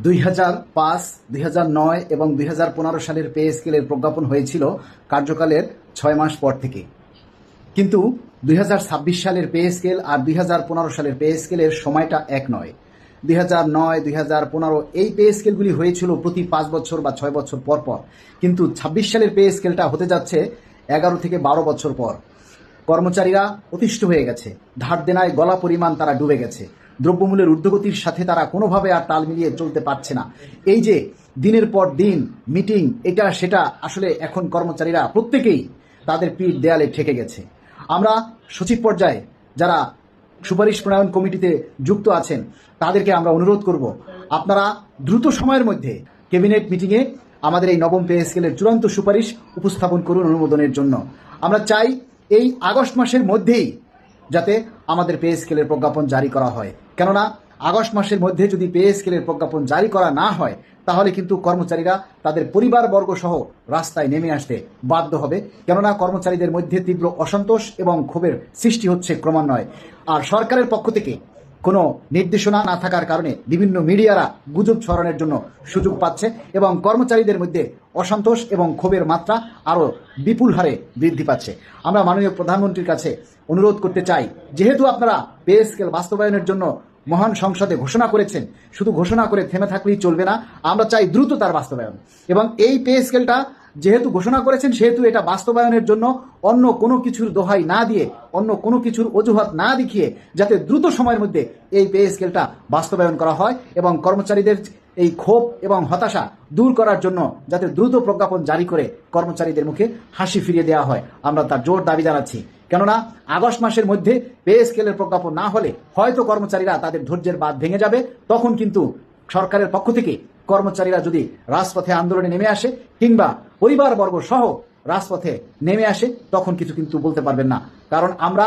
2005, 2009 এবং 2015 সালের পে স্কেলের প্রজ্ঞাপন হয়েছিল কার্যকালের 6 মাস পর থেকে। কিন্তু 2026 সালের পে স্কেল আর 2015 সালের পে স্কেলের সময়টা এক নয়। 2009, 2015 এই পে স্কেলগুলি হয়েছিল প্রতি 5 বছর বা 6 বছর পর পর, কিন্তু 26 সালের পে স্কেলটা হতে যাচ্ছে 11 থেকে 12 বছর পর। কর্মচারীরা অতিষ্ঠ হয়ে গেছে, ধার দেনায় গলা পরিমাণ তারা ডুবে গেছে, দ্রব্যমূল্যের ঊর্ধ্বগতির সাথে তারা কোনোভাবে আর তাল মিলিয়ে চলতে পারছে না। এই যে দিনের পর দিন মিটিং, এটা সেটা, আসলে এখন কর্মচারীরা প্রত্যেকেই তাদের পিঠ দেয়ালে ঠেকে গেছে। আমরা সচিব পর্যায়ে যারা সুপারিশ প্রণয়ন কমিটিতে যুক্ত আছেন তাদেরকে আমরা অনুরোধ করব, আপনারা দ্রুত সময়ের মধ্যে ক্যাবিনেট মিটিংয়ে আমাদের এই নবম পে স্কেলের চূড়ান্ত সুপারিশ উপস্থাপন করুন অনুমোদনের জন্য। আমরা চাই এই আগস্ট মাসের মধ্যেই যাতে আমাদের পে স্কেলের প্রজ্ঞাপন জারি করা হয়, কেননা আগস্ট মাসের মধ্যে যদি পে স্কেলের প্রজ্ঞাপন জারি করা না হয় তাহলে কিন্তু কর্মচারীরা তাদের পরিবারবর্গ সহ রাস্তায় নেমে আসতে বাধ্য হবে, কেননা কর্মচারীদের মধ্যে তীব্র অসন্তোষ এবং ক্ষোভের সৃষ্টি হচ্ছে ক্রমান্বয়ে। আর সরকারের পক্ষ থেকে কোনো নির্দেশনা না থাকার কারণে বিভিন্ন মিডিয়ারা গুজব ছড়ানোর জন্য সুযোগ পাচ্ছে এবং কর্মচারীদের মধ্যে অসন্তোষ এবং ক্ষোভের মাত্রা আরও বিপুল হারে বৃদ্ধি পাচ্ছে। আমরা মাননীয় প্রধানমন্ত্রীর কাছে অনুরোধ করতে চাই, যেহেতু আপনারা পে স্কেল বাস্তবায়নের জন্য মহান সংসদে ঘোষণা করেছেন, শুধু ঘোষণা করে থেমে থাকলেই চলবে না, আমরা চাই দ্রুত তার বাস্তবায়ন। এবং এই পে স্কেলটা যেহেতু ঘোষণা করেছেন সেহেতু এটা বাস্তবায়নের জন্য অন্য কোনো কিছুর দোহাই না দিয়ে, অন্য কোনো কিছুর অজুহাত না দেখিয়ে যাতে দ্রুত সময়ের মধ্যে এই পে স্কেলটা বাস্তবায়ন করা হয় এবং কর্মচারীদের এই ক্ষোভ এবং হতাশা দূর করার জন্য যাতে দ্রুত প্রজ্ঞাপন জারি করে কর্মচারীদের মুখে হাসি ফিরিয়ে দেওয়া হয়, আমরা তার জোর দাবি জানাচ্ছি। কেননা আগস্ট মাসের মধ্যে পে স্কেলের প্রজ্ঞাপন না হলে হয়তো কর্মচারীরা তাদের ধৈর্যের বাঁধ ভেঙে যাবে। তখন কিন্তু সরকারের পক্ষ থেকে কর্মচারীরা যদি রাজপথে আন্দোলনে নেমে আসে কিংবা পরিবারবর্গ সহ রাজপথে নেমে আসে তখন কিছু কিন্তু বলতে পারবেন না। কারণ আমরা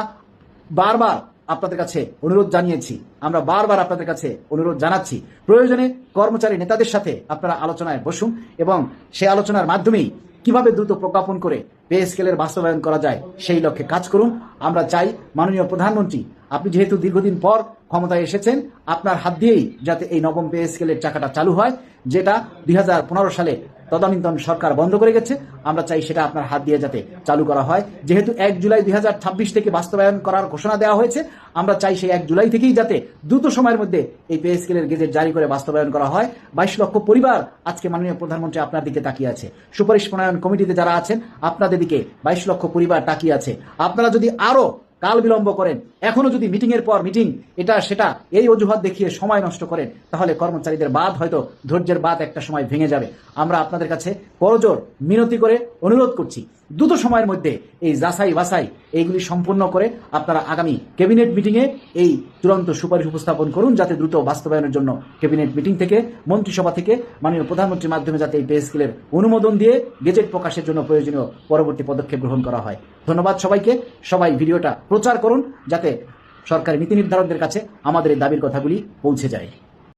বারবার আপনাদের কাছে অনুরোধ জানিয়েছি, আমরা বারবার আপনাদের কাছে অনুরোধ জানাচ্ছি, প্রয়োজনে কর্মচারী নেতাদের সাথে আপনারা আলোচনায় বসুন এবং সেই আলোচনার মাধ্যমেই কিভাবে দ্রুত প্রজ্ঞাপন করে পে স্কেলের বাস্তবায়ন করা যায় সেই লক্ষ্যে কাজ করুন। আমরা চাই মাননীয় প্রধানমন্ত্রী, আপনি যেহেতু দীর্ঘদিন পর ক্ষমতায় এসেছেন, আপনার হাত দিয়েই যাতে এই নবম পে স্কেলের চাকাটা চালু হয়, যেটা 2015 সালে তদানীন্তন সরকার বন্ধ করে গেছে। আমরা চাই সেটা আপনার হাত দিয়ে যাতে চালু করা হয়। যেহেতু 1 জুলাই 2026 থেকে বাস্তবায়ন করার ঘোষণা দেওয়া হয়েছে, আমরা চাই সেই 1 জুলাই থেকেই যাতে দ্রুত সময়ের মধ্যে এই পে স্কেলের গেজেট জারি করে বাস্তবায়ন করা হয়। 22 লক্ষ পরিবার আজকে মাননীয় প্রধানমন্ত্রী আপনার দিকে তাকিয়ে আছে, সুপারিশ প্রণয়ন কমিটিতে যারা আছেন আপনাদের দিকে 22 লক্ষ পরিবার তাকিয়ে আছে। আপনারা যদি আরো কাল বিলম্ব করেন, এখনো যদি মিটিং এর পর মিটিং এটা সেটা এই অজুহাত দেখিয়ে সময় নষ্ট করেন, তাহলে কর্মচারীদের বাঁধ হয়তো ধৈর্যের বাঁধ একটা সময় ভেঙে যাবে। আমরা আপনাদের কাছে করজোর মিনতি করে অনুরোধ করছি, দ্রুত সময়ের মধ্যে এই যাচাই বাছাই এইগুলি সম্পূর্ণ করে আপনারা আগামী ক্যাবিনেট মিটিংয়ে এই চূড়ান্ত সুপারিশ উপস্থাপন করুন, যাতে দ্রুত বাস্তবায়নের জন্য ক্যাবিনেট মিটিং থেকে, মন্ত্রিসভা থেকে মাননীয় প্রধানমন্ত্রীর মাধ্যমে যাতে এই পে স্কেলের অনুমোদন দিয়ে গেজেট প্রকাশের জন্য প্রয়োজনীয় পরবর্তী পদক্ষেপ গ্রহণ করা হয়। ধন্যবাদ সবাইকে। সবাই ভিডিওটা প্রচার করুন যাতে সরকারি নীতি নির্ধারকদের কাছে আমাদের এই দাবির কথাগুলি পৌঁছে যায়।